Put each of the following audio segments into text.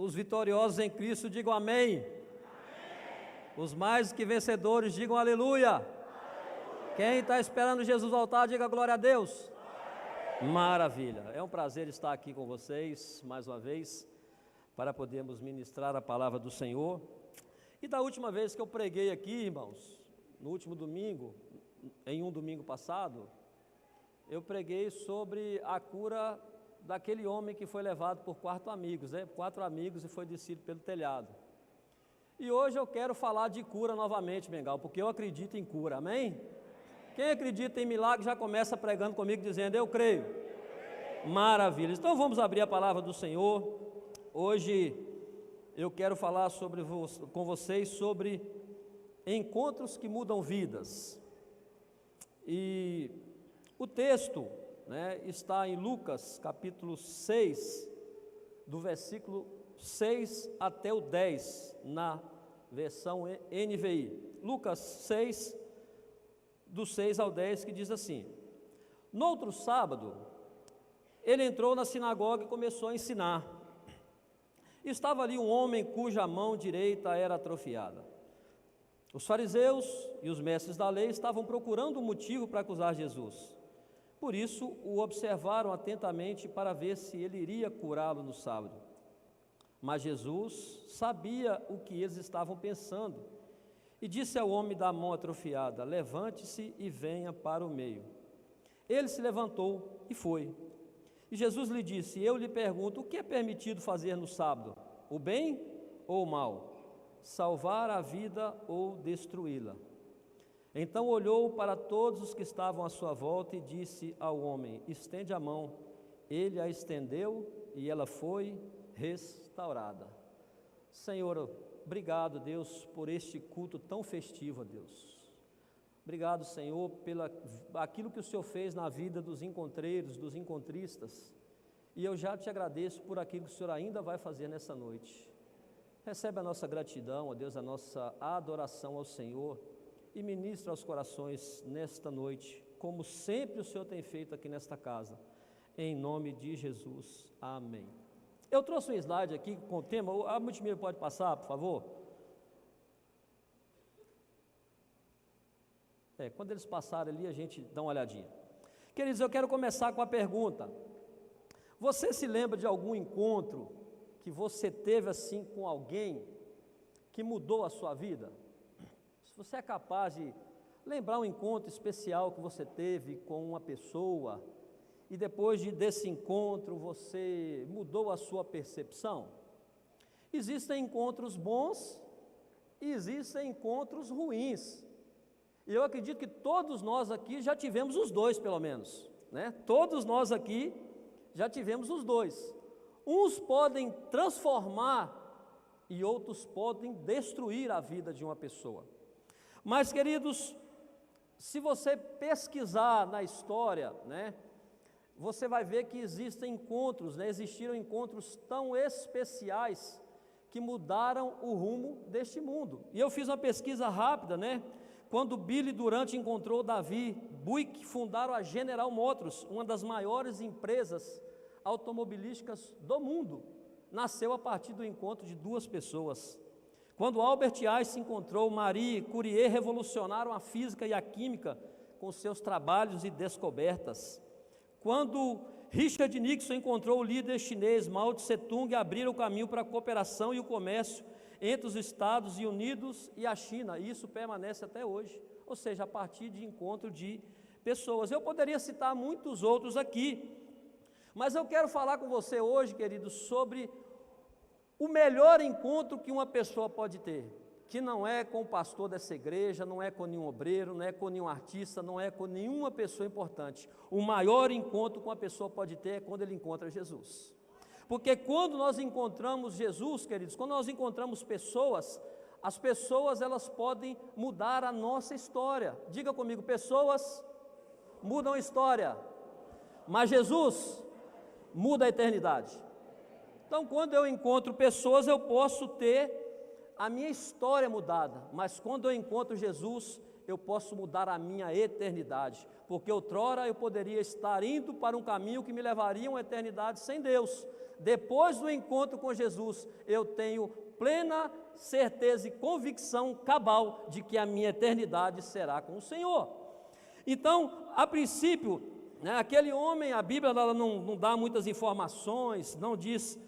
Os vitoriosos em Cristo digam amém. Amém. Os mais que vencedores digam aleluia. Aleluia. Quem está esperando Jesus voltar, diga glória a Deus. Glória a Deus. Maravilha. É um prazer estar aqui com vocês mais uma vez, para podermos ministrar a palavra do Senhor. E da última vez que eu preguei aqui, irmãos, no último domingo, em um domingo passado, eu preguei sobre a cura daquele homem que foi levado por 4 amigos e foi descido pelo telhado. E hoje eu quero falar de cura novamente, Bengal, porque eu acredito em cura, amém? Quem acredita em milagre já começa pregando comigo dizendo, eu creio. Maravilha. Então vamos abrir a palavra do Senhor. Hoje eu quero falar com vocês sobre encontros que mudam vidas. E o texto, está em Lucas capítulo 6, do versículo 6 até o 10, na versão NVI. Lucas 6, do 6 ao 10, que diz assim: No outro sábado, ele entrou na sinagoga e começou a ensinar. Estava ali um homem cuja mão direita era atrofiada. Os fariseus e os mestres da lei estavam procurando um motivo para acusar Jesus. Por isso, o observaram atentamente para ver se ele iria curá-lo no sábado. Mas Jesus sabia o que eles estavam pensando e disse ao homem da mão atrofiada: levante-se e venha para o meio. Ele se levantou e foi. E Jesus lhe disse: eu lhe pergunto, o que é permitido fazer no sábado? O bem ou o mal? Salvar a vida ou destruí-la? Então olhou para todos os que estavam à sua volta e disse ao homem: estende a mão. Ele a estendeu e ela foi restaurada. Senhor, obrigado, Deus, por este culto tão festivo, Deus. Obrigado, Senhor, aquilo que o Senhor fez na vida dos encontreiros, dos encontristas. E eu já te agradeço por aquilo que o Senhor ainda vai fazer nessa noite. Recebe a nossa gratidão, ó Deus, a nossa adoração ao Senhor. E ministra aos corações nesta noite, como sempre o Senhor tem feito aqui nesta casa, em nome de Jesus, amém. Eu trouxe um slide aqui com o tema, a multimídia pode passar, por favor? Quando eles passarem ali, a gente dá uma olhadinha. Queridos, eu quero começar com a pergunta: você se lembra de algum encontro que você teve assim com alguém que mudou a sua vida? Se você é capaz de lembrar um encontro especial que você teve com uma pessoa e depois desse encontro você mudou a sua percepção. Existem encontros bons e existem encontros ruins. E eu acredito que todos nós aqui já tivemos os dois, pelo menos, Todos nós aqui já tivemos os dois. Uns podem transformar e outros podem destruir a vida de uma pessoa. Mas, queridos, se você pesquisar na história, você vai ver que existem encontros, existiram encontros tão especiais que mudaram o rumo deste mundo. E eu fiz uma pesquisa rápida, quando Billy Durant encontrou Davi Buick, fundaram a General Motors, uma das maiores empresas automobilísticas do mundo. Nasceu a partir do encontro de 2 pessoas. Quando Albert Einstein encontrou Marie Curie, revolucionaram a física e a química com seus trabalhos e descobertas. Quando Richard Nixon encontrou o líder chinês Mao Tse-tung, abriram o caminho para a cooperação e o comércio entre os Estados Unidos e a China, e isso permanece até hoje, ou seja, a partir de encontro de pessoas. Eu poderia citar muitos outros aqui, mas eu quero falar com você hoje, queridos, sobre o melhor encontro que uma pessoa pode ter, que não é com o pastor dessa igreja, não é com nenhum obreiro, não é com nenhum artista, não é com nenhuma pessoa importante. O maior encontro que uma pessoa pode ter é quando ele encontra Jesus. Porque quando nós encontramos Jesus, queridos, quando nós encontramos pessoas, as pessoas elas podem mudar a nossa história. Diga comigo, pessoas mudam a história, mas Jesus muda a eternidade. Então, quando eu encontro pessoas, eu posso ter a minha história mudada, mas quando eu encontro Jesus, eu posso mudar a minha eternidade, porque outrora eu poderia estar indo para um caminho que me levaria a uma eternidade sem Deus. Depois do encontro com Jesus, eu tenho plena certeza e convicção cabal de que a minha eternidade será com o Senhor. Então, a princípio, né, aquele homem, a Bíblia ela não dá muitas informações, não diz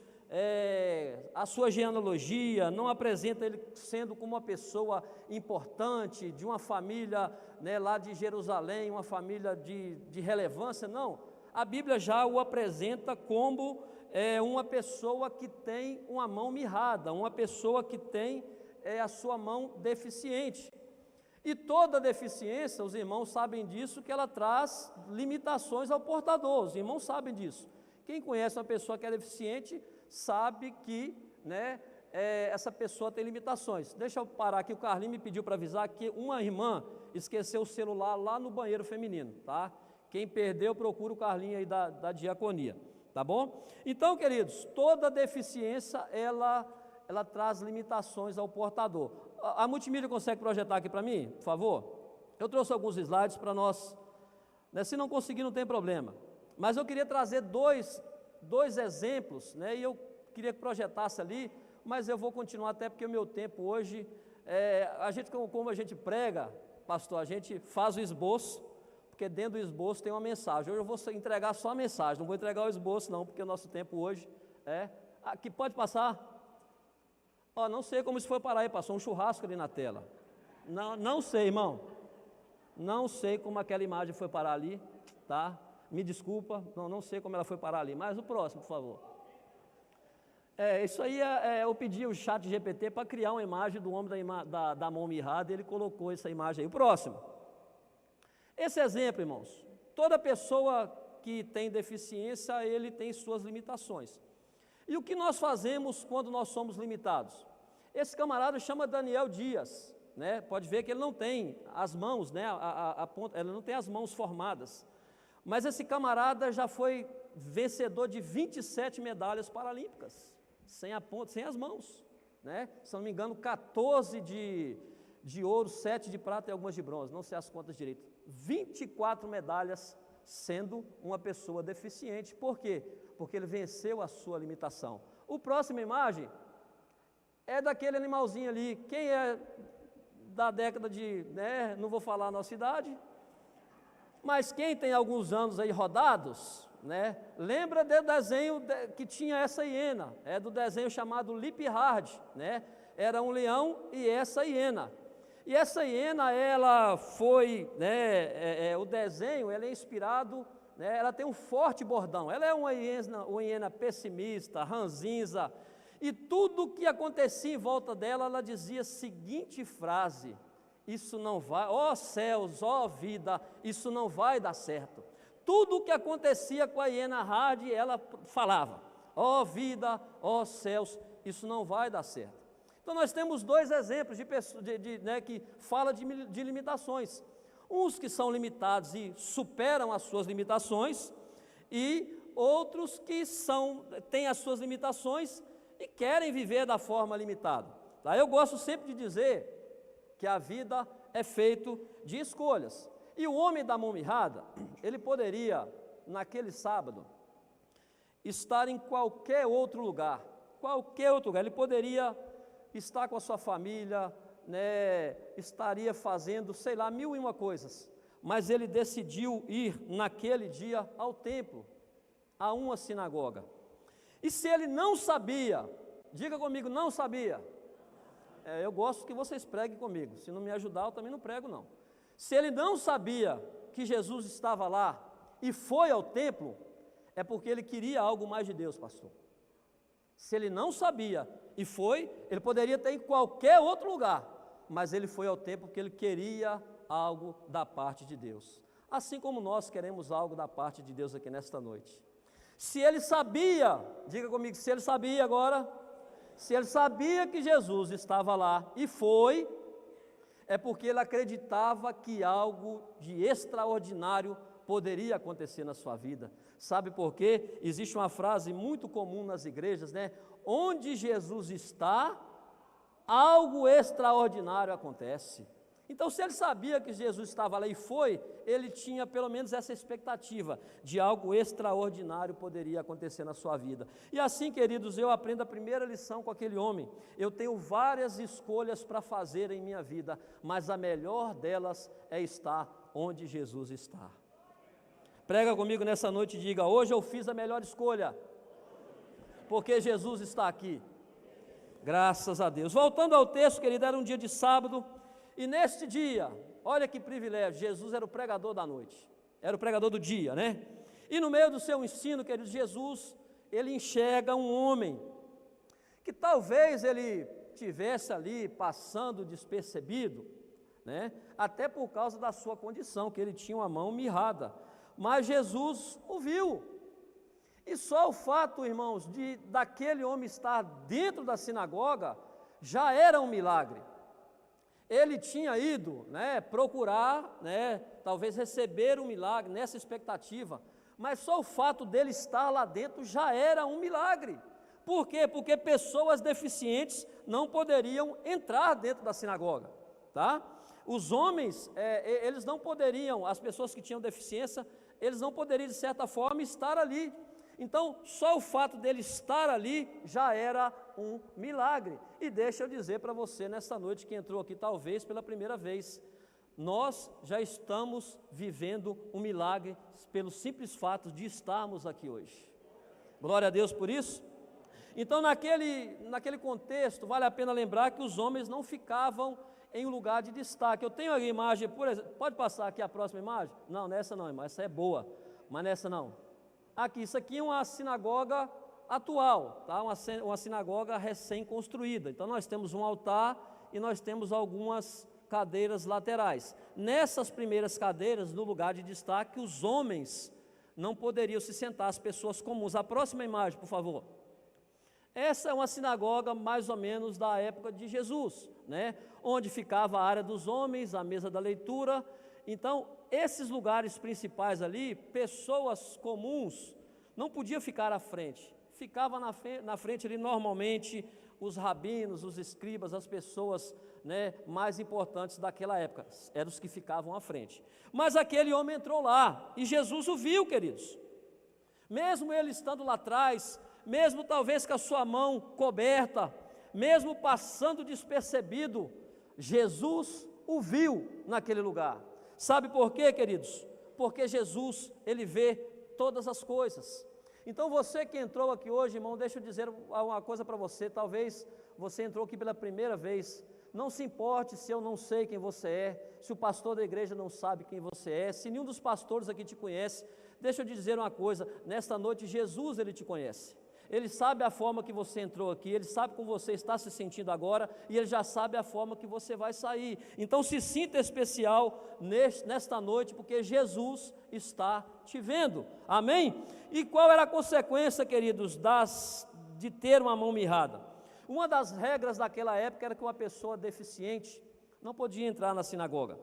a sua genealogia, não apresenta ele sendo como uma pessoa importante, de uma família, né, lá de Jerusalém, uma família de relevância, não. A Bíblia já o apresenta como uma pessoa que tem uma mão mirrada, uma pessoa que tem a sua mão deficiente. E toda deficiência, os irmãos sabem disso, que ela traz limitações ao portador, os irmãos sabem disso. Quem conhece uma pessoa que é deficiente, sabe que, né, essa pessoa tem limitações. Deixa eu parar aqui, o Carlinhos me pediu para avisar que uma irmã esqueceu o celular lá no banheiro feminino, tá? Quem perdeu, procura o Carlinhos aí da diaconia, tá bom? Então, queridos, toda deficiência, ela traz limitações ao portador. A multimídia consegue projetar aqui para mim, por favor? Eu trouxe alguns slides para nós, né? Se não conseguir, não tem problema. Mas eu queria trazer dois exemplos, né? E eu queria que projetasse ali, mas eu vou continuar até porque o meu tempo hoje, como a gente prega, pastor, a gente faz o esboço, porque dentro do esboço tem uma mensagem. Hoje eu vou entregar só a mensagem, não vou entregar o esboço não, porque o nosso tempo hoje aqui pode passar. Não sei como isso foi parar aí, passou um churrasco ali na tela. Não sei, irmão. Não sei como aquela imagem foi parar ali, tá? Me desculpa, não sei como ela foi parar ali, mas o próximo, por favor. Isso aí eu pedi o chat GPT para criar uma imagem do homem da mão mirrada, e ele colocou essa imagem aí. O próximo. Esse exemplo, irmãos, toda pessoa que tem deficiência, ele tem suas limitações. E o que nós fazemos quando nós somos limitados? Esse camarada chama Daniel Dias, né? Pode ver que ele não tem as mãos, né? Ele não tem as mãos formadas. Mas esse camarada já foi vencedor de 27 medalhas paralímpicas, sem as mãos, né? Se não me engano, 14 de ouro, 7 de prata e algumas de bronze, não sei as contas direito. 24 medalhas sendo uma pessoa deficiente. Por quê? Porque ele venceu a sua limitação. O próximo imagem é daquele animalzinho ali. Quem é da década né, não vou falar a nossa idade, mas quem tem alguns anos aí rodados, né, lembra do desenho que tinha essa hiena, do desenho chamado Lip Hard, né, era um leão e essa hiena. E essa hiena, ela foi, né, o desenho, ela é inspirado, né, ela tem um forte bordão, ela é uma hiena pessimista, ranzinza, e tudo que acontecia em volta dela, ela dizia a seguinte frase: isso não vai, ó céus, ó vida, isso não vai dar certo. Tudo o que acontecia com a hiena hard, ela falava: ó vida, ó céus, isso não vai dar certo. Então nós temos dois exemplos de pessoas né, que falam de limitações. Uns que são limitados e superam as suas limitações, e outros que têm as suas limitações e querem viver da forma limitada. Tá? Eu gosto sempre de dizer que a vida é feita de escolhas. E o homem da mão mirrada, ele poderia, naquele sábado, estar em qualquer outro lugar, ele poderia estar com a sua família, né, estaria fazendo, sei lá, 1001 coisas, mas ele decidiu ir naquele dia ao templo, a uma sinagoga. E se ele não sabia, diga comigo, não sabia. Eu gosto que vocês preguem comigo, se não me ajudar eu também não prego não. Se ele não sabia que Jesus estava lá e foi ao templo, é porque ele queria algo mais de Deus, pastor. Se ele não sabia e foi, ele poderia ter em qualquer outro lugar, mas ele foi ao templo porque ele queria algo da parte de Deus. Assim como nós queremos algo da parte de Deus aqui nesta noite. Se ele sabia, diga comigo, se ele sabia agora, se ele sabia que Jesus estava lá e foi, é porque ele acreditava que algo de extraordinário poderia acontecer na sua vida. Sabe por quê? Existe uma frase muito comum nas igrejas, né? Onde Jesus está, algo extraordinário acontece. Então, se ele sabia que Jesus estava lá e foi, ele tinha pelo menos essa expectativa de algo extraordinário poderia acontecer na sua vida. E assim, queridos, eu aprendo a primeira lição com aquele homem. Eu tenho várias escolhas para fazer em minha vida, mas a melhor delas é estar onde Jesus está. Prega comigo nessa noite e diga: hoje eu fiz a melhor escolha, porque Jesus está aqui. Graças a Deus. Voltando ao texto, querido, era um dia de sábado. E neste dia, olha que privilégio, Jesus era o pregador da noite, era o pregador do dia, né? E no meio do seu ensino, queridos, Jesus, ele enxerga um homem, que talvez ele tivesse ali passando despercebido, né? Até por causa da sua condição, que ele tinha uma mão mirrada, mas Jesus o viu. E só o fato, irmãos, daquele homem estar dentro da sinagoga, já era um milagre. Ele tinha ido, né, procurar, né, talvez receber um milagre nessa expectativa, mas só o fato dele estar lá dentro já era um milagre. Por quê? Porque pessoas deficientes não poderiam entrar dentro da sinagoga, tá? Os homens, eles não poderiam, as pessoas que tinham deficiência, eles não poderiam de certa forma estar ali. Então, só o fato dele estar ali já era um milagre. E deixa eu dizer para você nessa noite que entrou aqui talvez pela primeira vez, nós já estamos vivendo um milagre pelo simples fato de estarmos aqui hoje. Glória a Deus por isso. Então, naquele contexto, vale a pena lembrar que os homens não ficavam em um lugar de destaque. Eu tenho a imagem, por exemplo, pode passar aqui a próxima imagem? Não, nessa não, irmão, essa é boa, mas nessa não. Aqui, isso aqui é uma sinagoga atual, tá? Uma sinagoga recém-construída. Então nós temos um altar e nós temos algumas cadeiras laterais. Nessas primeiras cadeiras, no lugar de destaque, os homens não poderiam se sentar, as pessoas comuns. A próxima imagem, por favor. Essa é uma sinagoga mais ou menos da época de Jesus, né? Onde ficava a área dos homens, a mesa da leitura. Então, esses lugares principais ali, pessoas comuns não podiam ficar à frente. Ficava na frente ali normalmente os rabinos, os escribas, as pessoas, né, mais importantes daquela época, eram os que ficavam à frente. Mas aquele homem entrou lá e Jesus o viu, queridos. Mesmo ele estando lá atrás, mesmo talvez com a sua mão coberta, mesmo passando despercebido, Jesus o viu naquele lugar. Sabe por quê, queridos? Porque Jesus, ele vê todas as coisas. Então você que entrou aqui hoje, irmão, deixa eu dizer uma coisa para você, talvez você entrou aqui pela primeira vez, não se importe se eu não sei quem você é, se o pastor da igreja não sabe quem você é, se nenhum dos pastores aqui te conhece, deixa eu te dizer uma coisa, nesta noite Jesus, ele te conhece. Ele sabe a forma que você entrou aqui, ele sabe como você está se sentindo agora e ele já sabe a forma que você vai sair. Então se sinta especial nesta noite, porque Jesus está te vendo. Amém? E qual era a consequência, queridos, de ter uma mão mirrada? Uma das regras daquela época era que uma pessoa deficiente não podia entrar na sinagoga.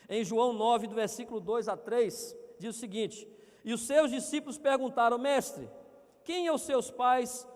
Em João 9, do versículo 2 a 3, diz o seguinte: e os seus discípulos perguntaram: mestre, quem é os seus pais,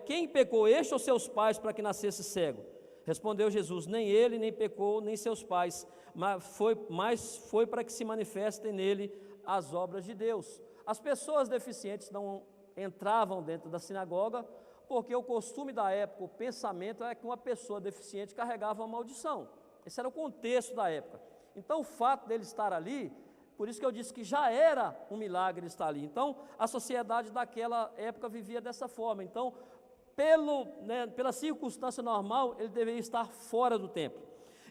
quem pecou, este ou seus pais, para que nascesse cego? Respondeu Jesus: nem ele, nem pecou, nem seus pais, mas foi para que se manifestem nele as obras de Deus. As pessoas deficientes não entravam dentro da sinagoga, porque o costume da época, o pensamento é que uma pessoa deficiente carregava uma maldição. Esse era o contexto da época. Então o fato dele estar ali, por isso que eu disse que já era um milagre estar ali. Então, a sociedade daquela época vivia dessa forma. Então, pela circunstância normal, ele deveria estar fora do templo.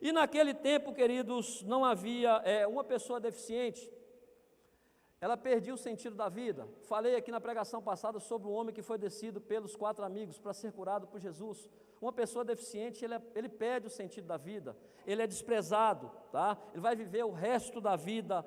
E naquele tempo, queridos, não havia uma pessoa deficiente, ela perdia o sentido da vida. Falei aqui na pregação passada sobre o homem que foi descido pelos 4 amigos para ser curado por Jesus. Uma pessoa deficiente, ele perde o sentido da vida, ele é desprezado, tá? Ele vai viver o resto da vida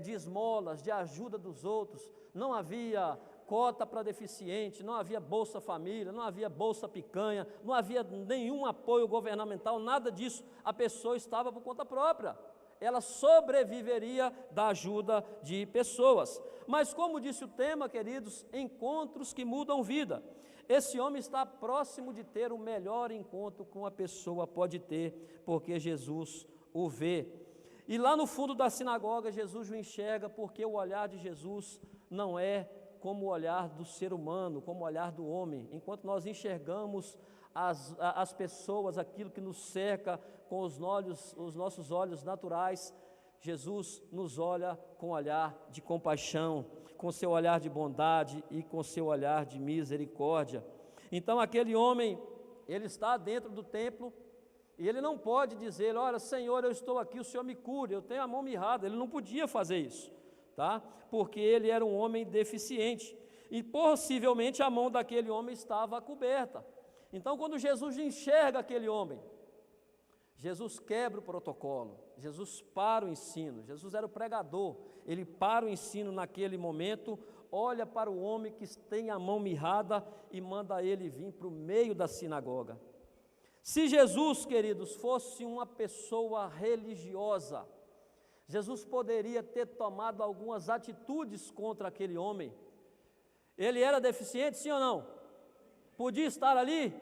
de esmolas, de ajuda dos outros. Não havia cota para deficiente, não havia Bolsa Família, não havia Bolsa Picanha, não havia nenhum apoio governamental, nada disso. A pessoa estava por conta própria, ela sobreviveria da ajuda de pessoas. Mas como disse o tema, queridos, encontros que mudam vida. Esse homem está próximo de ter o melhor encontro que uma pessoa pode ter, porque Jesus o vê. E lá no fundo da sinagoga, Jesus o enxerga, porque o olhar de Jesus não é como o olhar do ser humano, como o olhar do homem. Enquanto nós enxergamos as pessoas, aquilo que nos cerca com os nossos olhos naturais, Jesus nos olha com olhar de compaixão, com seu olhar de bondade e com seu olhar de misericórdia. Então aquele homem, ele está dentro do templo e ele não pode dizer, olha, Senhor, eu estou aqui, o Senhor me cure, eu tenho a mão mirrada. Ele não podia fazer isso, tá? Porque ele era um homem deficiente e possivelmente a mão daquele homem estava coberta. Então quando Jesus enxerga aquele homem, Jesus quebra o protocolo, Jesus para o ensino, Jesus era o pregador, ele para o ensino naquele momento, olha para o homem que tem a mão mirrada e manda ele vir para o meio da sinagoga. Se Jesus, queridos, fosse uma pessoa religiosa, Jesus poderia ter tomado algumas atitudes contra aquele homem. Ele era deficiente, sim ou não? Podia estar ali?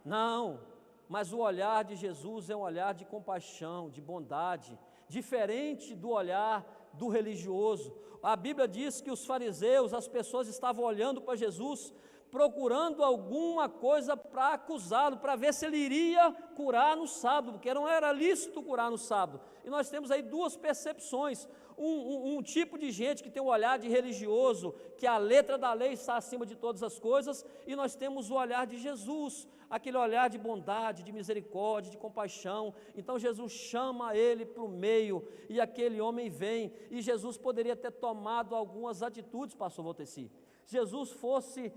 Não. Mas o olhar de Jesus é um olhar de compaixão, de bondade, diferente do olhar do religioso. A Bíblia diz que os fariseus, as pessoas estavam olhando para Jesus, procurando alguma coisa para acusá-lo, para ver se ele iria curar no sábado, porque não era lícito curar no sábado. E nós temos aí duas percepções, um tipo de gente que tem um olhar de religioso, que a letra da lei está acima de todas as coisas, e nós temos o olhar de Jesus, aquele olhar de bondade, de misericórdia, de compaixão. Então Jesus chama ele para o meio, e aquele homem vem, e Jesus poderia ter tomado algumas atitudes, pastor Volteci. Se Jesus fosse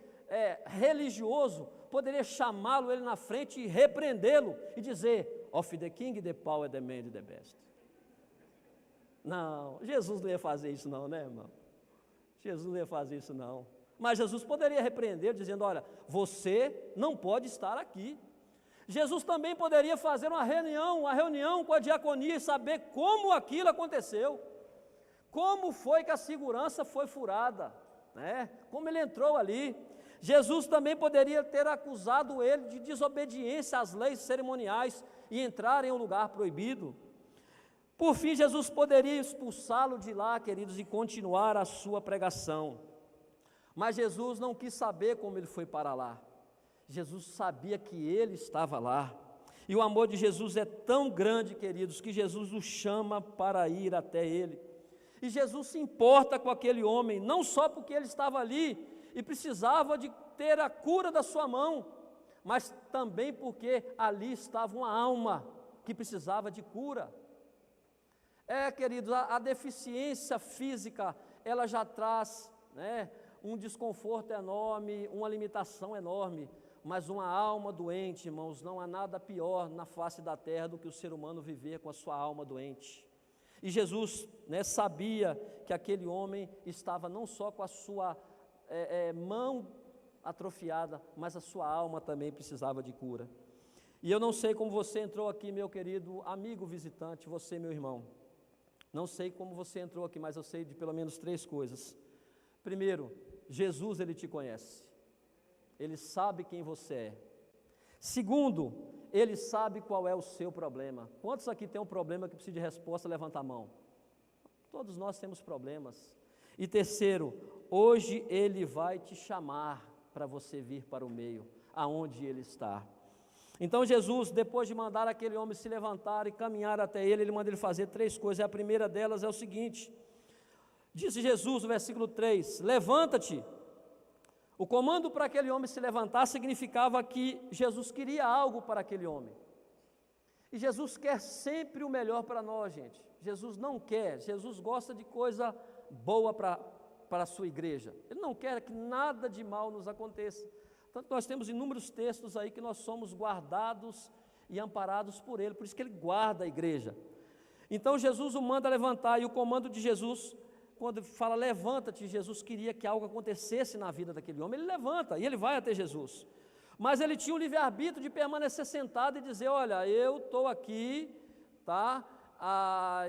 religioso, poderia chamá-lo ele na frente e repreendê-lo, e dizer, of the king, the power, the man, the best. Não, Jesus não ia fazer isso não, né, irmão? Jesus não ia fazer isso não. Mas Jesus poderia repreender, dizendo, olha, você não pode estar aqui. Jesus também poderia fazer uma reunião com a diaconia e saber como aquilo aconteceu. Como foi que a segurança foi furada, né? Como ele entrou ali. Jesus também poderia ter acusado ele de desobediência às leis cerimoniais e entrar em um lugar proibido. Por fim, Jesus poderia expulsá-lo de lá, queridos, e continuar a sua pregação. Mas Jesus não quis saber como ele foi para lá. Jesus sabia que ele estava lá. E o amor de Jesus é tão grande, queridos, que Jesus o chama para ir até ele. E Jesus se importa com aquele homem, não só porque ele estava ali e precisava de ter a cura da sua mão, mas também porque ali estava uma alma que precisava de cura. Queridos, a deficiência física, ela já traz, né, um desconforto enorme, uma limitação enorme, mas uma alma doente, irmãos, não há nada pior na face da terra do que o ser humano viver com a sua alma doente. E Jesus, né, sabia que aquele homem estava não só com a sua mão atrofiada, mas a sua alma também precisava de cura. E eu não sei como você entrou aqui, meu querido amigo visitante, você, meu irmão. Não sei como você entrou aqui, mas eu sei de pelo menos 3 coisas. Primeiro, Jesus, ele te conhece. Ele sabe quem você é. Segundo, ele sabe qual é o seu problema. Quantos aqui tem um problema que precisa de resposta? Levanta a mão. Todos nós temos problemas. E terceiro, hoje ele vai te chamar para você vir para o meio, aonde ele está. Então Jesus, depois de mandar aquele homem se levantar e caminhar até ele, ele manda ele fazer 3 coisas. A primeira delas é o seguinte: disse Jesus no versículo 3, levanta-te. O comando para aquele homem se levantar significava que Jesus queria algo para aquele homem. E Jesus quer sempre o melhor para nós, gente. Jesus não quer, Jesus gosta de coisa boa para a sua igreja. Ele não quer que nada de mal nos aconteça. Tanto nós temos inúmeros textos aí que nós somos guardados e amparados por ele, por isso que ele guarda a igreja. Então Jesus o manda levantar, e o comando de Jesus, quando fala levanta-te, Jesus queria que algo acontecesse na vida daquele homem, ele levanta e ele vai até Jesus. Mas ele tinha o livre-arbítrio de permanecer sentado e dizer, olha, eu estou aqui, tá?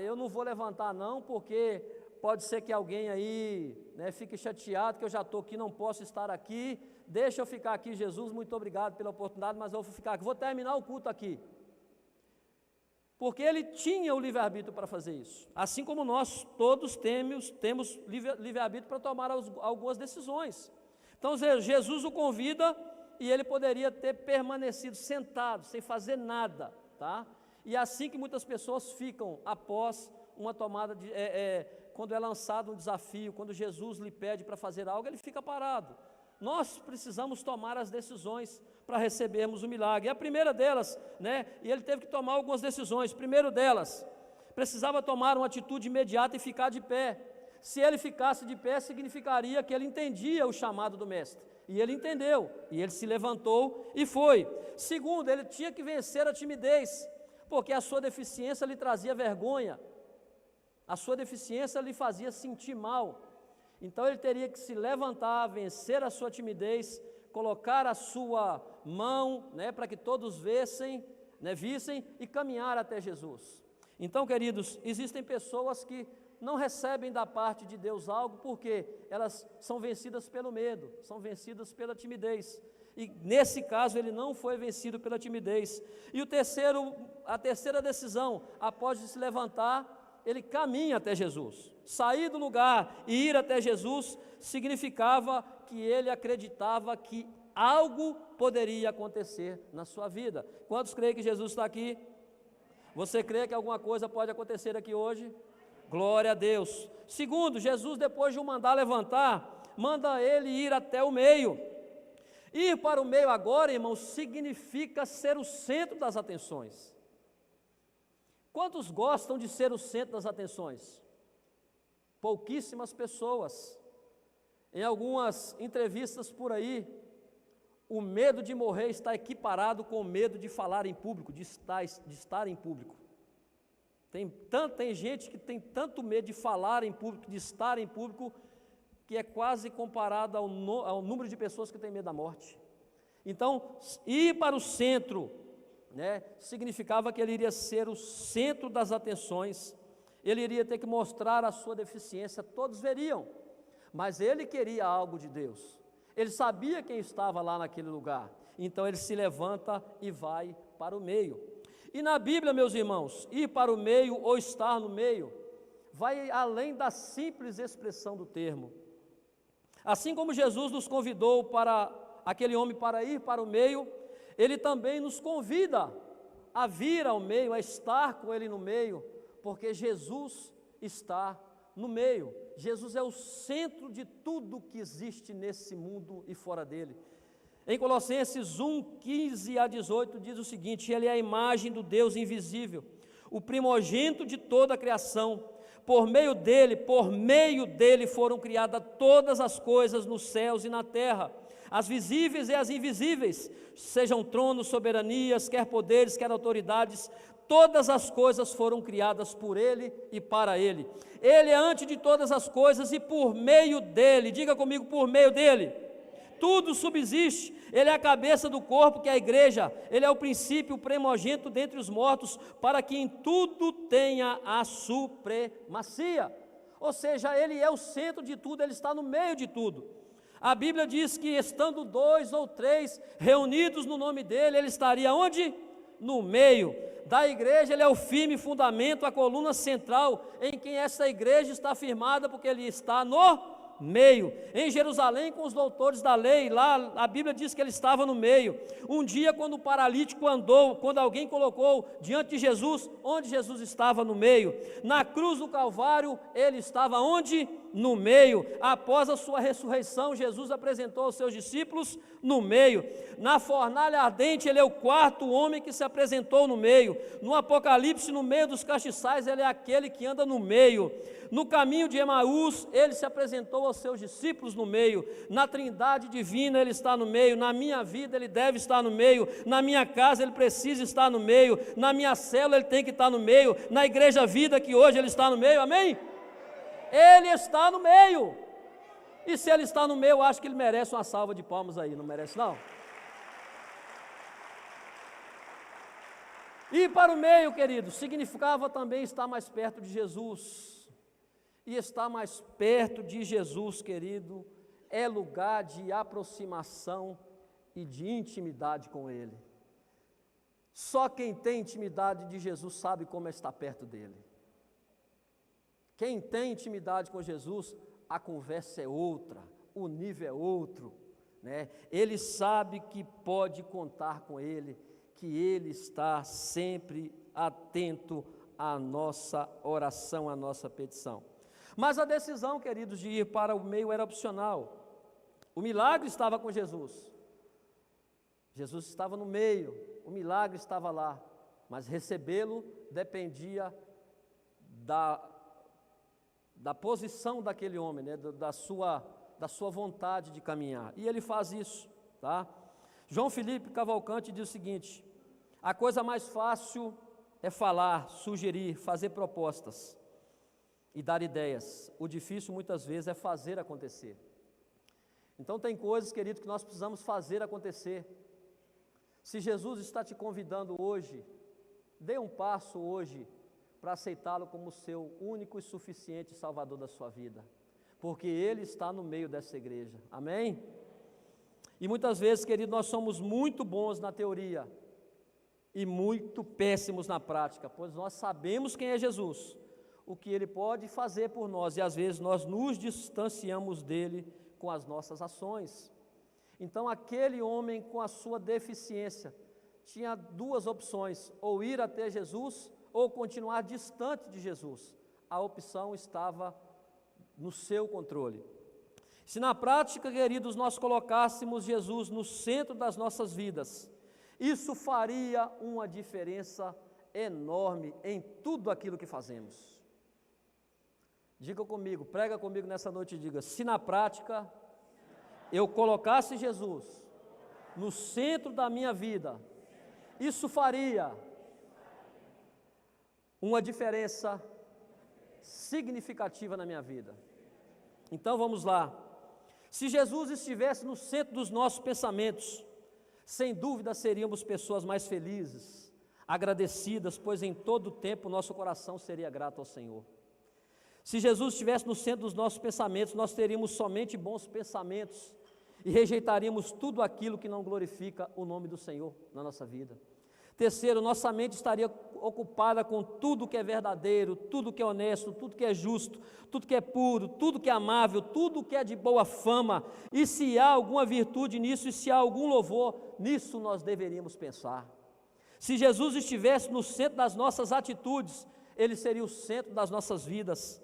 Eu não vou levantar não, porque pode ser que alguém aí, né, fique chateado que eu já estou aqui, não posso estar aqui, deixa eu ficar aqui, Jesus, muito obrigado pela oportunidade, mas eu vou ficar aqui, vou terminar o culto aqui. porque ele tinha o livre-arbítrio para fazer isso, assim como nós todos temos livre-arbítrio para tomar algumas decisões. Então Jesus o convida e ele poderia ter permanecido sentado, sem fazer nada, tá? E é assim que muitas pessoas ficam após uma tomada de... quando é lançado um desafio, quando Jesus lhe pede para fazer algo, ele fica parado. Nós precisamos tomar as decisões para recebermos o milagre. E a primeira delas, e ele teve que tomar algumas decisões. Primeiro delas, precisava tomar uma atitude imediata e ficar de pé. Se ele ficasse de pé, significaria que ele entendia o chamado do mestre. E ele entendeu, e ele se levantou e foi. Segundo, ele tinha que vencer a timidez, porque a sua deficiência lhe trazia vergonha. A sua deficiência lhe fazia sentir mal. Então ele teria que se levantar, vencer a sua timidez, colocar a sua mão, para que todos vissem e caminhar até Jesus. Então, queridos, existem pessoas que não recebem da parte de Deus algo porque elas são vencidas pelo medo, são vencidas pela timidez. E nesse caso ele não foi vencido pela timidez. E a terceira decisão, após de se levantar, ele caminha até Jesus. Sair do lugar e ir até Jesus significava que ele acreditava que algo poderia acontecer na sua vida. Quantos creem que Jesus está aqui? Você crê que alguma coisa pode acontecer aqui hoje? Glória a Deus. Segundo, Jesus, depois de o mandar levantar, manda ele ir até o meio. Ir para o meio agora, irmãos, significa ser o centro das atenções. Quantos gostam de ser o centro das atenções? Pouquíssimas pessoas. Em algumas entrevistas por aí, o medo de morrer está equiparado com o medo de falar em público, de estar em público. Tem gente que tem tanto medo de falar em público, de estar em público, que é quase comparado ao número de pessoas que tem medo da morte. Então, ir para o centro, significava que ele iria ser o centro das atenções, ele iria ter que mostrar a sua deficiência, todos veriam, mas ele queria algo de Deus, ele sabia quem estava lá naquele lugar, então ele se levanta e vai para o meio. E na Bíblia, meus irmãos, ir para o meio ou estar no meio, vai além da simples expressão do termo. Assim como Jesus nos convidou para aquele homem para ir para o meio, ele também nos convida a vir ao meio, a estar com ele no meio, porque Jesus está no meio. Jesus é o centro de tudo que existe nesse mundo e fora dele. Em Colossenses 1, 15 a 18 diz o seguinte: ele é a imagem do Deus invisível, o primogênito de toda a criação. Por meio dele foram criadas todas as coisas nos céus e na terra, as visíveis e as invisíveis, sejam tronos, soberanias, quer poderes, quer autoridades, todas as coisas foram criadas por ele e para ele. Ele é antes de todas as coisas e por meio dele, diga comigo, por meio dele, tudo subsiste. Ele é a cabeça do corpo, que é a igreja. Ele é o princípio, o primogênito dentre os mortos, para que em tudo tenha a supremacia. Ou seja, ele é o centro de tudo, ele está no meio de tudo. A Bíblia diz que estando 2 ou 3 reunidos no nome dele, ele estaria onde? No meio da igreja. Ele é o firme fundamento, a coluna central, em quem essa igreja está firmada, porque ele está no meio. Em Jerusalém, com os doutores da lei, lá a Bíblia diz que ele estava no meio. Um dia, quando o paralítico andou, quando alguém colocou diante de Jesus, onde Jesus estava? No meio. Na cruz do Calvário, ele estava onde? No meio. Após a sua ressurreição, Jesus apresentou aos seus discípulos no meio. Na fornalha ardente, ele é o quarto homem que se apresentou no meio. No Apocalipse, no meio dos castiçais, ele é aquele que anda no meio. No caminho de Emaús, ele se apresentou aos seus discípulos no meio. Na Trindade divina, ele está no meio. Na minha vida, ele deve estar no meio. Na minha casa, ele precisa estar no meio. Na minha célula, ele tem que estar no meio. Na Igreja Vida, que hoje ele está no meio, amém? Ele está no meio. E se ele está no meio, eu acho que ele merece uma salva de palmas aí, não merece não? Ir para o meio, querido, significava também estar mais perto de Jesus. E estar mais perto de Jesus, querido, é lugar de aproximação e de intimidade com Ele. Só quem tem intimidade de Jesus sabe como é estar perto dele. Quem tem intimidade com Jesus, a conversa é outra, o nível é outro, né? Ele sabe que pode contar com ele, que ele está sempre atento à nossa oração, à nossa petição. Mas a decisão, queridos, de ir para o meio era opcional. O milagre estava com Jesus. Jesus estava no meio, o milagre estava lá, mas recebê-lo dependia da posição daquele homem, né? da sua vontade de caminhar. E ele faz isso, tá? João Felipe Cavalcante diz o seguinte: a coisa mais fácil é falar, sugerir, fazer propostas e dar ideias. O difícil muitas vezes é fazer acontecer. Então tem coisas, querido, que nós precisamos fazer acontecer. Se Jesus está te convidando hoje, dê um passo hoje para aceitá-lo como seu único e suficiente Salvador da sua vida, porque Ele está no meio dessa igreja, amém? E muitas vezes, querido, nós somos muito bons na teoria e muito péssimos na prática, pois nós sabemos quem é Jesus, o que Ele pode fazer por nós, e às vezes nós nos distanciamos dEle com as nossas ações. Então aquele homem com a sua deficiência tinha duas opções: ou ir até Jesus, ou continuar distante de Jesus. A opção estava no seu controle. Se na prática, queridos, nós colocássemos Jesus no centro das nossas vidas, isso faria uma diferença enorme em tudo aquilo que fazemos. Diga comigo, prega comigo nessa noite e diga: se na prática eu colocasse Jesus no centro da minha vida, isso faria uma diferença significativa na minha vida. Então vamos lá. Se Jesus estivesse no centro dos nossos pensamentos, sem dúvida seríamos pessoas mais felizes, agradecidas, pois em todo o tempo nosso coração seria grato ao Senhor. Se Jesus estivesse no centro dos nossos pensamentos, nós teríamos somente bons pensamentos e rejeitaríamos tudo aquilo que não glorifica o nome do Senhor na nossa vida. Terceiro, nossa mente estaria ocupada com tudo que é verdadeiro, tudo que é honesto, tudo que é justo, tudo que é puro, tudo que é amável, tudo que é de boa fama. E se há alguma virtude nisso, e se há algum louvor, nisso nós deveríamos pensar. Se Jesus estivesse no centro das nossas atitudes, Ele seria o centro das nossas vidas,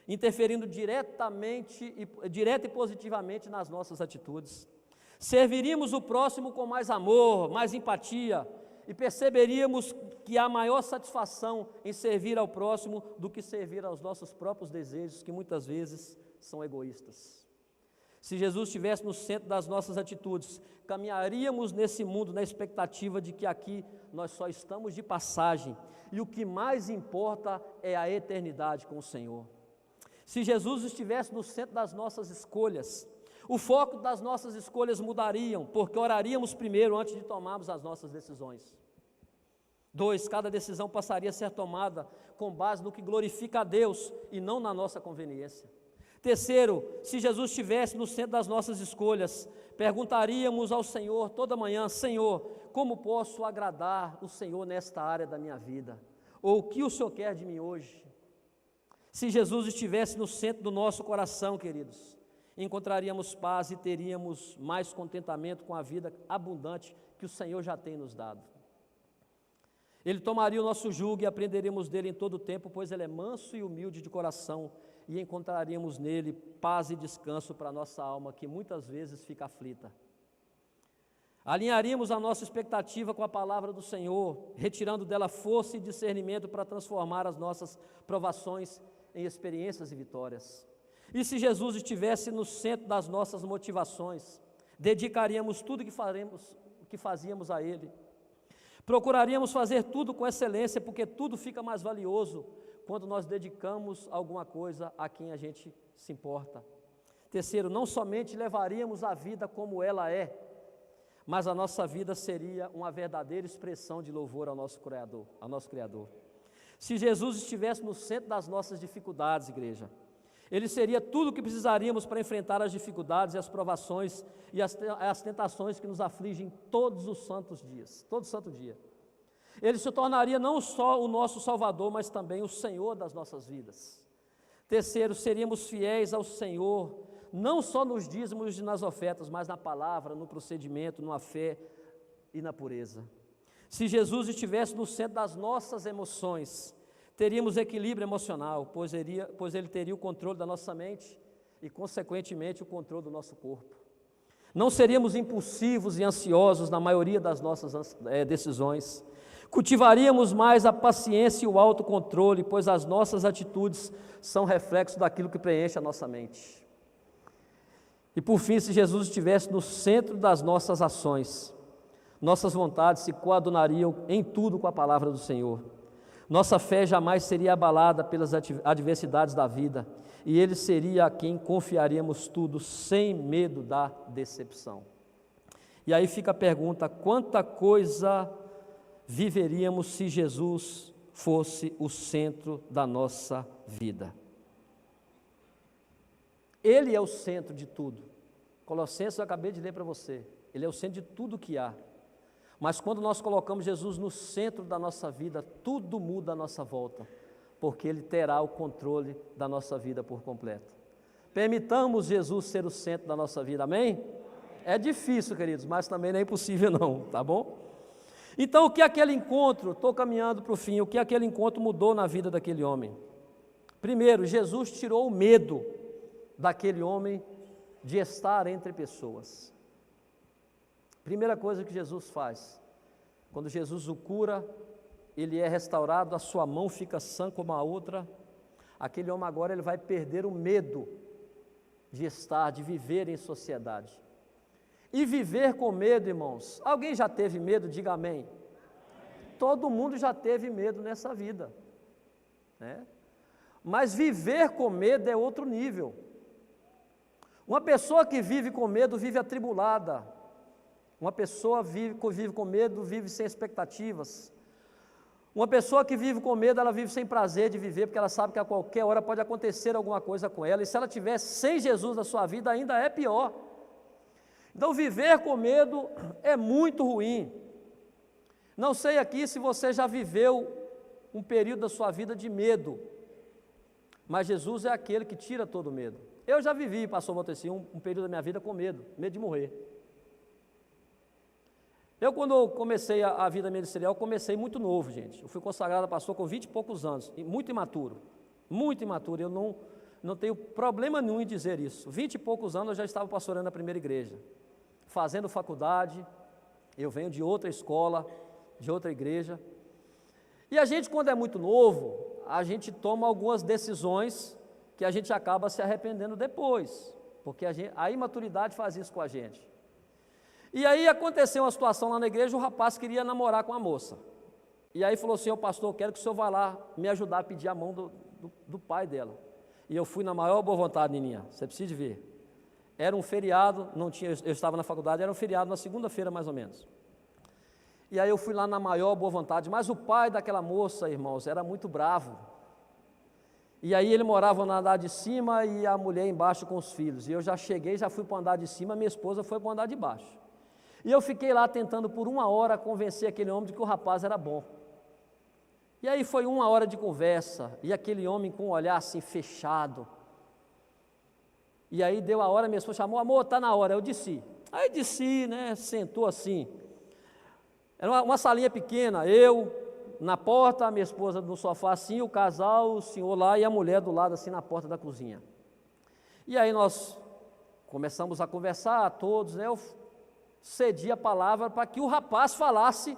interferindo direta e positivamente nas nossas atitudes. Serviríamos o próximo com mais amor, mais empatia, e perceberíamos que há maior satisfação em servir ao próximo do que servir aos nossos próprios desejos, que muitas vezes são egoístas. Se Jesus estivesse no centro das nossas atitudes, caminharíamos nesse mundo na expectativa de que aqui nós só estamos de passagem, e o que mais importa é a eternidade com o Senhor. Se Jesus estivesse no centro das nossas escolhas, o foco das nossas escolhas mudariam, porque oraríamos primeiro antes de tomarmos as nossas decisões. 2, cada decisão passaria a ser tomada com base no que glorifica a Deus e não na nossa conveniência. Terceiro, se Jesus estivesse no centro das nossas escolhas, perguntaríamos ao Senhor toda manhã: Senhor, como posso agradar o Senhor nesta área da minha vida? Ou o que o Senhor quer de mim hoje? Se Jesus estivesse no centro do nosso coração, queridos, encontraríamos paz e teríamos mais contentamento com a vida abundante que o Senhor já tem nos dado. Ele tomaria o nosso jugo e aprenderíamos dele em todo o tempo, pois ele é manso e humilde de coração, e encontraríamos nele paz e descanso para a nossa alma, que muitas vezes fica aflita. Alinharíamos a nossa expectativa com a palavra do Senhor, retirando dela força e discernimento para transformar as nossas provações em experiências e vitórias. E se Jesus estivesse no centro das nossas motivações, dedicaríamos tudo que fazíamos a Ele. Procuraríamos fazer tudo com excelência, porque tudo fica mais valioso quando nós dedicamos alguma coisa a quem a gente se importa. Terceiro, não somente levaríamos a vida como ela é, mas a nossa vida seria uma verdadeira expressão de louvor ao nosso Criador. Se Jesus estivesse no centro das nossas dificuldades, igreja, Ele seria tudo o que precisaríamos para enfrentar as dificuldades e as provações e as tentações que nos afligem todos os santos dias, todo santo dia. Ele se tornaria não só o nosso Salvador, mas também o Senhor das nossas vidas. Terceiro, seríamos fiéis ao Senhor, não só nos dízimos e nas ofertas, mas na palavra, no procedimento, na fé e na pureza. Se Jesus estivesse no centro das nossas emoções, teríamos equilíbrio emocional, pois ele teria o controle da nossa mente e, consequentemente, o controle do nosso corpo. Não seríamos impulsivos e ansiosos na maioria das nossas decisões. Cultivaríamos mais a paciência e o autocontrole, pois as nossas atitudes são reflexo daquilo que preenche a nossa mente. E por fim, se Jesus estivesse no centro das nossas ações, nossas vontades se coadunariam em tudo com a palavra do Senhor. Nossa fé jamais seria abalada pelas adversidades da vida, e Ele seria a quem confiaríamos tudo, sem medo da decepção. E aí fica a pergunta: quanta coisa viveríamos se Jesus fosse o centro da nossa vida? Ele é o centro de tudo. Colossenses eu acabei de ler para você. Ele é o centro de tudo que há. Mas quando nós colocamos Jesus no centro da nossa vida, tudo muda à nossa volta, porque Ele terá o controle da nossa vida por completo. Permitamos Jesus ser o centro da nossa vida, amém? É difícil, queridos, mas também não é impossível não, tá bom? Então, o que aquele encontro, estou caminhando para o fim, o que aquele encontro mudou na vida daquele homem? Primeiro, Jesus tirou o medo daquele homem de estar entre pessoas. Primeira coisa que Jesus faz, quando Jesus o cura, ele é restaurado, a sua mão fica sã como a outra, aquele homem agora ele vai perder o medo de estar, de viver em sociedade. E viver com medo, irmãos, alguém já teve medo? Diga amém. Todo mundo já teve medo nessa vida, né? Mas viver com medo é outro nível. Uma pessoa que vive com medo vive atribulada. Uma pessoa vive com medo, vive sem expectativas. Uma pessoa que vive com medo, ela vive sem prazer de viver, porque ela sabe que a qualquer hora pode acontecer alguma coisa com ela, e se ela estiver sem Jesus na sua vida, ainda é pior. Então, viver com medo é muito ruim. Não sei aqui se você já viveu um período da sua vida de medo, mas Jesus é aquele que tira todo o medo. Eu já vivi, pastor Valteci, um período da minha vida com medo de morrer. Eu, quando comecei a vida ministerial, comecei muito novo, gente. Eu fui consagrado a pastor com 20 e poucos anos, e muito imaturo. Eu não tenho problema nenhum em dizer isso. 20 e poucos anos eu já estava pastoreando a primeira igreja, fazendo faculdade. Eu venho de outra escola, de outra igreja. E a gente, quando é muito novo, a gente toma algumas decisões que a gente acaba se arrependendo depois, porque a imaturidade faz isso com a gente. E aí aconteceu uma situação lá na igreja, o rapaz queria namorar com a moça. E aí falou assim: "Ô pastor, eu quero que o senhor vá lá me ajudar a pedir a mão do pai dela." E eu fui na maior boa vontade, Nininha, você precisa ver. Era um feriado, eu estava na faculdade, era um feriado na segunda-feira mais ou menos. E aí eu fui lá na maior boa vontade, mas o pai daquela moça, irmãos, era muito bravo. E aí ele morava no andar de cima e a mulher embaixo com os filhos. E eu já cheguei, já fui para o andar de cima, minha esposa foi para o andar de baixo. E eu fiquei lá tentando por 1 hora convencer aquele homem de que o rapaz era bom. E aí foi 1 hora de conversa, e aquele homem com um olhar assim fechado. E aí deu a hora, minha esposa chamou: "Amor, está na hora." Eu desci. Aí desci, né, sentou assim. Era uma salinha pequena, eu na porta, a minha esposa no sofá assim, o casal, o senhor lá e a mulher do lado assim na porta da cozinha. E aí nós começamos a conversar todos, né, eu cedi a palavra para que o rapaz falasse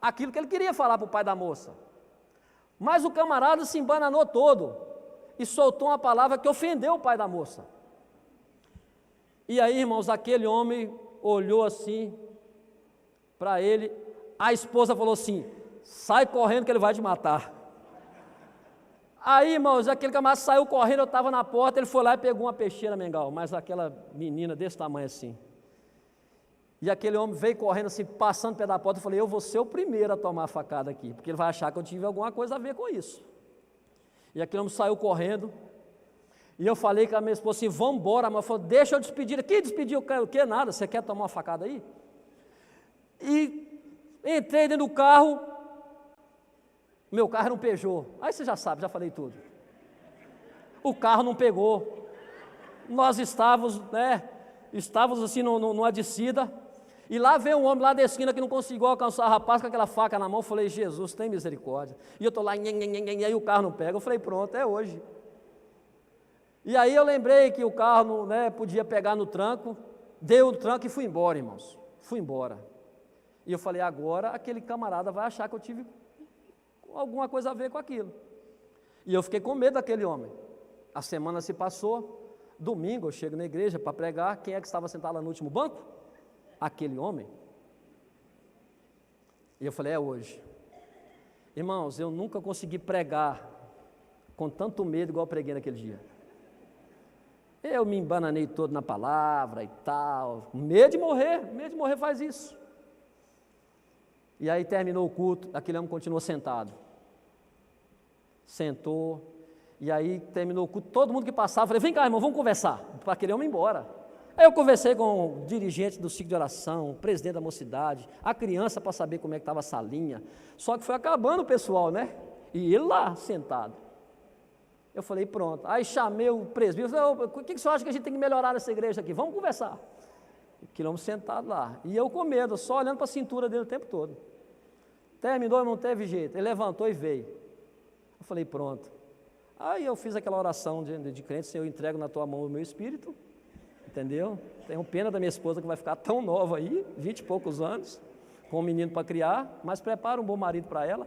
aquilo que ele queria falar para o pai da moça. Mas o camarada se embananou todo e soltou uma palavra que ofendeu o pai da moça. E aí, irmãos, aquele homem olhou assim para ele, a esposa falou assim: "Sai correndo que ele vai te matar." Aí, irmãos, aquele camarada saiu correndo, eu estava na porta, ele foi lá e pegou uma peixeira, Mengal, mas aquela menina desse tamanho assim. E aquele homem veio correndo assim, passando pé da porta. Eu falei: "Eu vou ser o primeiro a tomar a facada aqui, porque ele vai achar que eu tive alguma coisa a ver com isso." E aquele homem saiu correndo. E eu falei com a minha esposa assim: "Vamos embora." Mas ela falou: "Deixa eu despedir." "Que despedir? Eu quero o quê? Nada. Você quer tomar uma facada aí?" E entrei dentro do carro Meu carro era um Peugeot. Aí você já sabe, já falei tudo. O carro não pegou. Nós estávamos assim numa descida, e lá veio um homem lá da esquina que não conseguiu alcançar o rapaz com aquela faca na mão. Eu falei, Jesus, tem misericórdia. E eu estou lá, e aí o carro não pega. Eu falei, pronto, é hoje. E aí eu lembrei que o carro podia pegar no tranco, deu o tranco e fui embora, irmãos. Fui embora. E eu falei, agora aquele camarada vai achar que eu tive alguma coisa a ver com aquilo. E eu fiquei com medo daquele homem. A semana se passou, domingo eu chego na igreja para pregar. Quem é que estava sentado lá no último banco? Aquele homem. E eu falei, é hoje. Irmãos, eu nunca consegui pregar com tanto medo igual eu preguei naquele dia. Eu me embananei todo na palavra e tal, medo de morrer faz isso. E aí terminou o culto, aquele homem continuou sentado. Sentou, e aí terminou o culto, todo mundo que passava, falei, vem cá, irmão, vamos conversar, para aquele homem ir embora. Aí eu conversei com o dirigente do ciclo de oração, o presidente da mocidade, a criança para saber como é que estava a salinha, só que foi acabando o pessoal, e ele lá, sentado. Eu falei, pronto. Aí chamei o presbítero, falei, o que você acha que a gente tem que melhorar nessa igreja aqui? Vamos conversar. Aquele homem sentado lá. E eu com medo, só olhando para a cintura dele o tempo todo. Terminou e não teve jeito. Ele levantou e veio. Eu falei, pronto. Aí eu fiz aquela oração de crente, Senhor, eu entrego na tua mão o meu espírito. Entendeu? Tenho pena da minha esposa que vai ficar tão nova aí, 20 e poucos anos, com um menino para criar, mas prepara um bom marido para ela,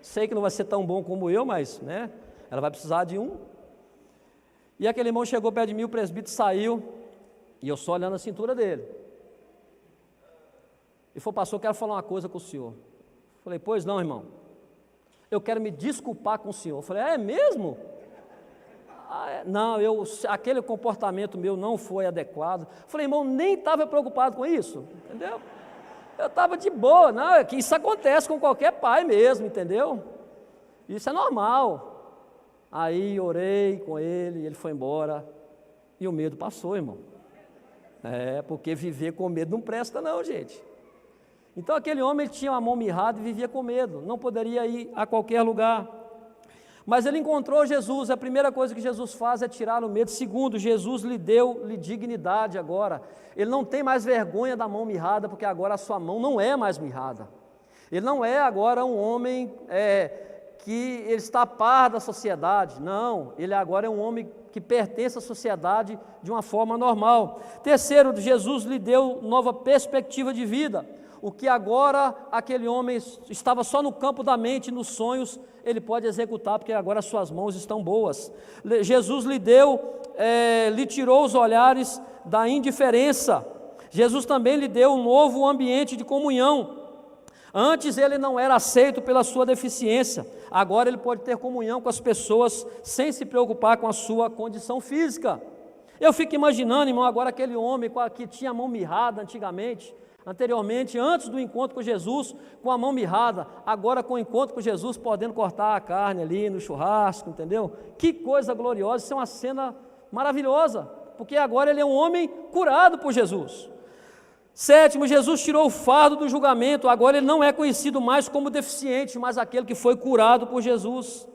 Sei que não vai ser tão bom como eu, mas, ela vai precisar de um. E aquele irmão chegou perto de mim, o presbítero saiu, e eu só olhando a cintura dele. E falou, pastor, eu quero falar uma coisa com o senhor. Falei, pois não, irmão. Eu quero me desculpar com o senhor. Falei, é mesmo? Não, aquele comportamento meu não foi adequado. Falei, irmão, nem estava preocupado com isso, entendeu? Eu estava de boa, não, é que isso acontece com qualquer pai mesmo, entendeu? Isso é normal. Aí orei com ele foi embora, e o medo passou, irmão. Porque viver com medo não presta não, gente. Então aquele homem tinha uma mão mirrada e vivia com medo, não poderia ir a qualquer lugar. Mas ele encontrou Jesus, a primeira coisa que Jesus faz é tirar o medo. Segundo, Jesus lhe deu dignidade agora. Ele não tem mais vergonha da mão mirrada, porque agora a sua mão não é mais mirrada. Ele não é agora um homem que ele está a par da sociedade, não, ele agora é um homem que pertence à sociedade de uma forma normal. Terceiro, Jesus lhe deu nova perspectiva de vida. O que agora aquele homem estava só no campo da mente, nos sonhos, ele pode executar, porque agora as suas mãos estão boas. Jesus lhe tirou os olhares da indiferença. Jesus também lhe deu um novo ambiente de comunhão. Antes ele não era aceito pela sua deficiência, agora ele pode ter comunhão com as pessoas sem se preocupar com a sua condição física. Eu fico imaginando, irmão, agora aquele homem que tinha a mão mirrada anteriormente, antes do encontro com Jesus, com a mão mirrada, agora com o encontro com Jesus, podendo cortar a carne ali no churrasco, entendeu? Que coisa gloriosa, isso é uma cena maravilhosa, porque agora ele é um homem curado por Jesus. Sétimo, Jesus tirou o fardo do julgamento, agora ele não é conhecido mais como deficiente, mas aquele que foi curado por Jesus.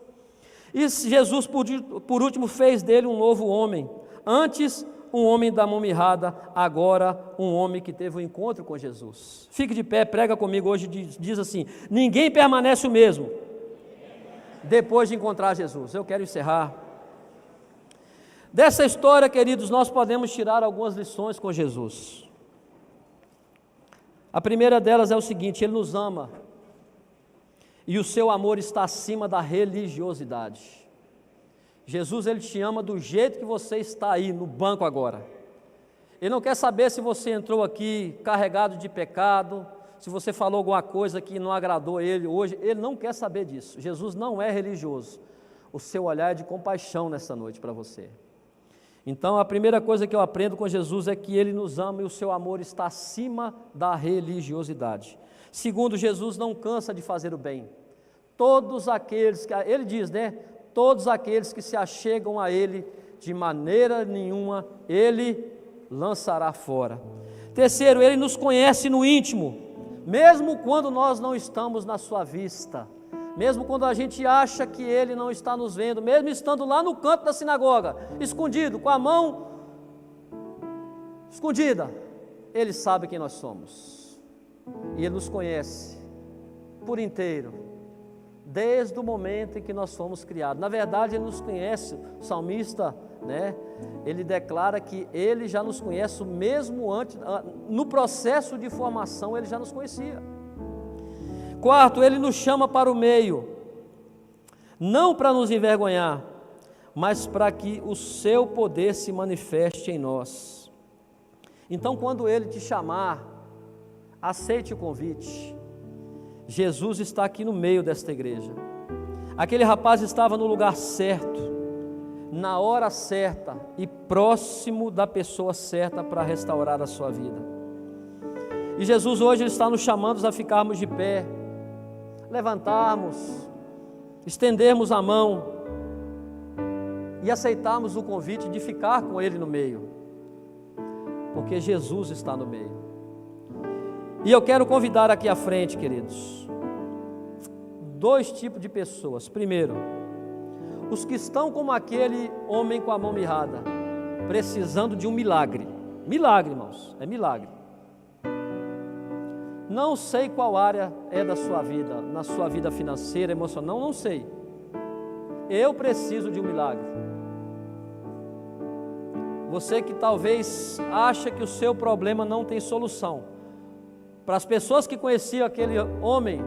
E Jesus, por último, fez dele um novo homem. Antes, um homem da mão mirrada, agora um homem que teve um encontro com Jesus. Fique de pé, prega comigo hoje, diz assim: ninguém permanece o mesmo depois de encontrar Jesus. Eu quero encerrar. Dessa história, queridos, nós podemos tirar algumas lições com Jesus. A primeira delas é o seguinte: Ele nos ama, e o seu amor está acima da religiosidade. Jesus, Ele te ama do jeito que você está aí no banco agora. Ele não quer saber se você entrou aqui carregado de pecado, se você falou alguma coisa que não agradou a Ele hoje. Ele não quer saber disso. Jesus não é religioso. O seu olhar é de compaixão nessa noite para você. Então, a primeira coisa que eu aprendo com Jesus é que Ele nos ama e o seu amor está acima da religiosidade. Segundo, Jesus não cansa de fazer o bem. Todos aqueles que, Ele diz, todos aqueles que se achegam a Ele, de maneira nenhuma Ele lançará fora. Terceiro, Ele nos conhece no íntimo, mesmo quando nós não estamos na sua vista. mesmo quando a gente acha que Ele não está nos vendo, mesmo estando lá no canto da sinagoga, escondido, com a mão escondida, Ele sabe quem nós somos, e Ele nos conhece por inteiro, desde o momento em que nós fomos criados. Na verdade, Ele nos conhece. O salmista, ele declara que Ele já nos conhece mesmo antes, no processo de formação, Ele já nos conhecia. Quarto, Ele nos chama para o meio, não para nos envergonhar, mas para que o seu poder se manifeste em nós. Então, quando Ele te chamar, aceite o convite. Jesus está aqui no meio desta igreja. Aquele rapaz estava no lugar certo, na hora certa e próximo da pessoa certa para restaurar a sua vida. E Jesus hoje está nos chamando a ficarmos de pé, levantarmos, estendermos a mão e aceitarmos o convite de ficar com Ele no meio, porque Jesus está no meio. E eu quero convidar aqui à frente, queridos, dois tipos de pessoas. Primeiro, os que estão como aquele homem com a mão mirrada, precisando de um milagre. Milagre, irmãos, é milagre. Não sei qual área é da sua vida, na sua vida financeira, emocional, não sei. Eu preciso de um milagre. Você que talvez acha que o seu problema não tem solução. Para as pessoas que conheciam aquele homem,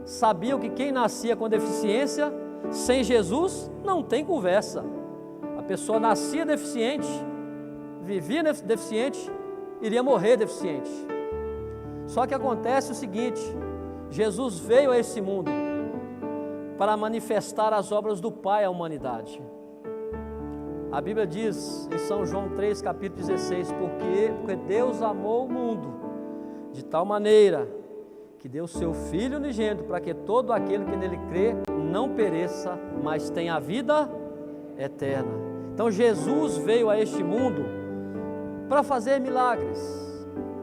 sabiam que quem nascia com deficiência, sem Jesus, não tem conversa. A pessoa nascia deficiente, vivia deficiente, iria morrer deficiente. Só que acontece o seguinte: Jesus veio a esse mundo para manifestar as obras do Pai à humanidade. A Bíblia diz em São João 3, capítulo 16, porque Deus amou o mundo de tal maneira que deu o seu Filho unigênito, para que todo aquele que nele crê não pereça, mas tenha a vida eterna. Então Jesus veio a este mundo para fazer milagres.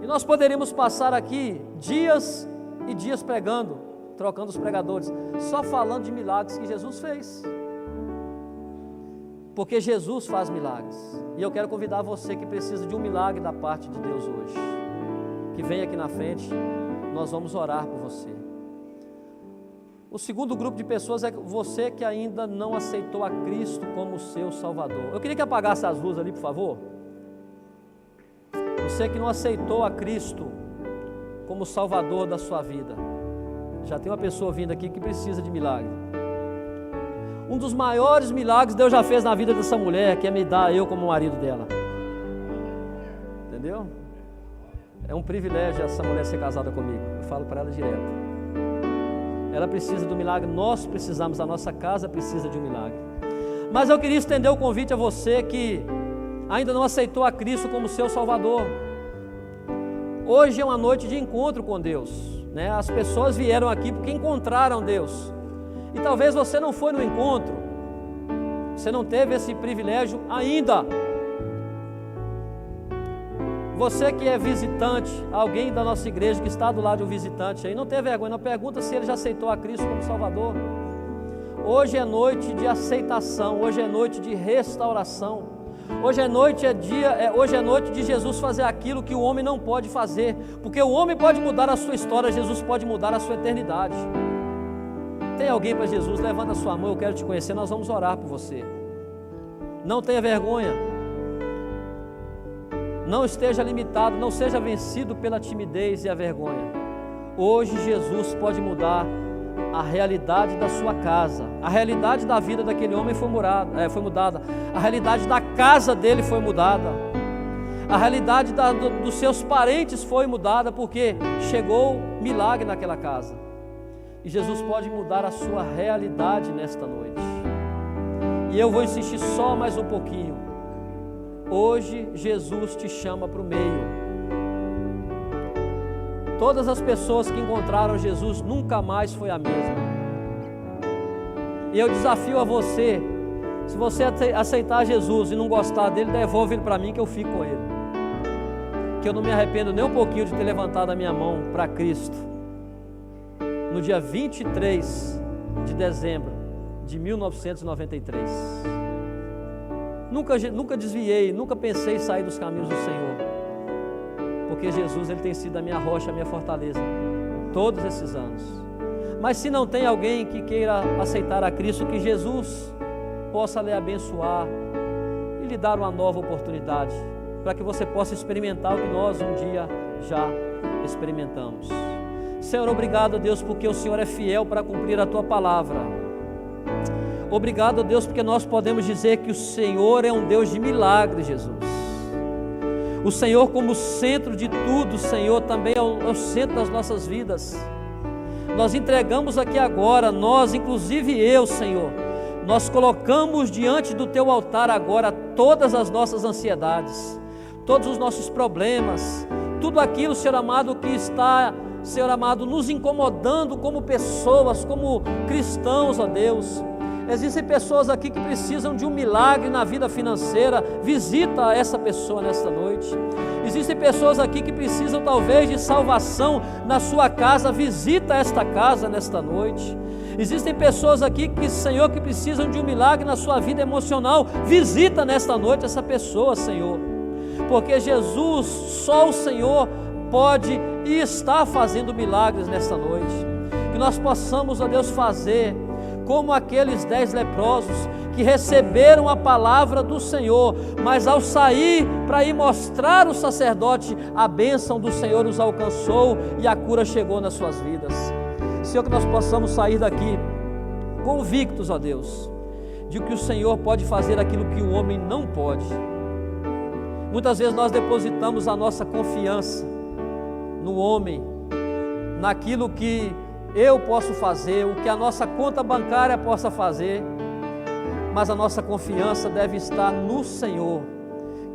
E nós poderíamos passar aqui dias e dias pregando, trocando os pregadores, só falando de milagres que Jesus fez. Porque Jesus faz milagres. E eu quero convidar você que precisa de um milagre da parte de Deus hoje, que vem aqui na frente, nós vamos orar por você. O segundo grupo de pessoas é você que ainda não aceitou a Cristo como seu Salvador. Eu queria que apagasse as luzes ali, por favor. Você que não aceitou a Cristo como Salvador da sua vida. Já tem uma pessoa vindo aqui que precisa de milagre. Um dos maiores milagres Deus já fez na vida dessa mulher, que é me dar eu como marido dela. Entendeu? É um privilégio essa mulher ser casada comigo. Eu falo para ela direto. Ela precisa do milagre, nós precisamos, a nossa casa precisa de um milagre. Mas eu queria estender o convite a você que ainda não aceitou a Cristo como seu Salvador. Hoje é uma noite de encontro com Deus, né? As pessoas vieram aqui porque encontraram Deus. E talvez você não foi no encontro, você não teve esse privilégio ainda. Você que é visitante, alguém da nossa igreja que está do lado de um visitante aí, não tenha vergonha, não pergunta se ele já aceitou a Cristo como Salvador. Hoje é noite de aceitação, hoje é noite de restauração. Hoje é noite de Jesus fazer aquilo que o homem não pode fazer, porque o homem pode mudar a sua história, Jesus pode mudar a sua eternidade. Tem alguém para Jesus? Levanta a sua mão, eu quero te conhecer, nós vamos orar por você. Não tenha vergonha, não esteja limitado, não seja vencido pela timidez e a vergonha. Hoje Jesus pode mudar a realidade da sua casa, a realidade da vida daquele homem foi mudada, a realidade da casa dele foi mudada, a realidade dos seus parentes foi mudada, porque chegou milagre naquela casa. E Jesus pode mudar a sua realidade nesta noite. E eu vou insistir só mais um pouquinho. Hoje Jesus te chama para o meio. Todas as pessoas que encontraram Jesus nunca mais foi a mesma. E eu desafio a você, se você aceitar Jesus e não gostar dele, devolve ele para mim que eu fico com ele. Que eu não me arrependo nem um pouquinho de ter levantado a minha mão para Cristo. No dia 23 de dezembro de 1993. Nunca desviei, nunca pensei em sair dos caminhos do Senhor, porque Jesus, Ele tem sido a minha rocha, a minha fortaleza, todos esses anos. Mas se não tem alguém que queira aceitar a Cristo, que Jesus possa lhe abençoar e lhe dar uma nova oportunidade, para que você possa experimentar o que nós um dia já experimentamos. Senhor, obrigado, Deus, porque o Senhor é fiel para cumprir a Tua palavra. Obrigado, Deus, porque nós podemos dizer que o Senhor é um Deus de milagres, Jesus. O Senhor, como centro de tudo, Senhor, também é o centro das nossas vidas. Nós entregamos aqui agora, nós, inclusive eu, Senhor, nós colocamos diante do Teu altar agora todas as nossas ansiedades, todos os nossos problemas, tudo aquilo, Senhor amado, que está, Senhor amado, nos incomodando como pessoas, como cristãos, ó Deus. Existem pessoas aqui que precisam de um milagre na vida financeira. Visita essa pessoa nesta noite. Existem pessoas aqui que precisam talvez de salvação na sua casa. Visita esta casa nesta noite. Existem pessoas aqui que, Senhor, que precisam de um milagre na sua vida emocional. Visita nesta noite essa pessoa, Senhor, porque Jesus, só o Senhor pode e está fazendo milagres nesta noite. Que nós possamos, ó Deus, fazer como aqueles 10 leprosos que receberam a palavra do Senhor, mas ao sair para ir mostrar ao sacerdote, a bênção do Senhor os alcançou e a cura chegou nas suas vidas. Senhor, que nós possamos sair daqui convictos, ó Deus, de que o Senhor pode fazer aquilo que o homem não pode. Muitas vezes nós depositamos a nossa confiança no homem, naquilo que eu posso fazer, o que a nossa conta bancária possa fazer, mas a nossa confiança deve estar no Senhor,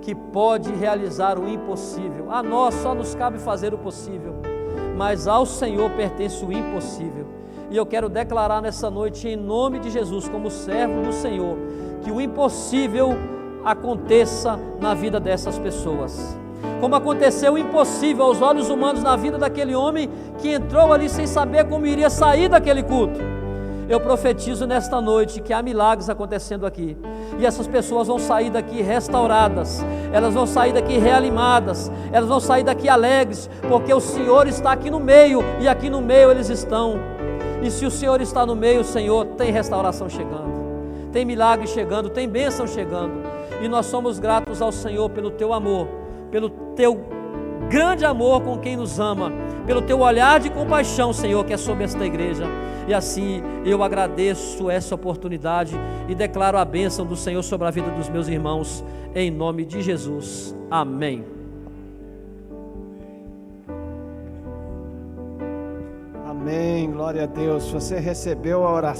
que pode realizar o impossível. A nós só nos cabe fazer o possível, mas ao Senhor pertence o impossível. E eu quero declarar nessa noite, em nome de Jesus, como servo do Senhor, que o impossível aconteça na vida dessas pessoas, como aconteceu o impossível aos olhos humanos na vida daquele homem que entrou ali sem saber como iria sair daquele culto. Eu profetizo nesta noite que há milagres acontecendo aqui, e essas pessoas vão sair daqui restauradas, elas vão sair daqui reanimadas, elas vão sair daqui alegres, porque o Senhor está aqui no meio, e aqui no meio eles estão. E se o Senhor está no meio, Senhor, tem restauração chegando, tem milagre chegando, tem bênção chegando, e nós somos gratos ao Senhor pelo Teu amor, pelo Teu grande amor com quem nos ama, pelo Teu olhar de compaixão, Senhor, que é sobre esta igreja. E assim eu agradeço essa oportunidade e declaro a bênção do Senhor sobre a vida dos meus irmãos, em nome de Jesus, amém. Amém, glória a Deus. Você recebeu a oração.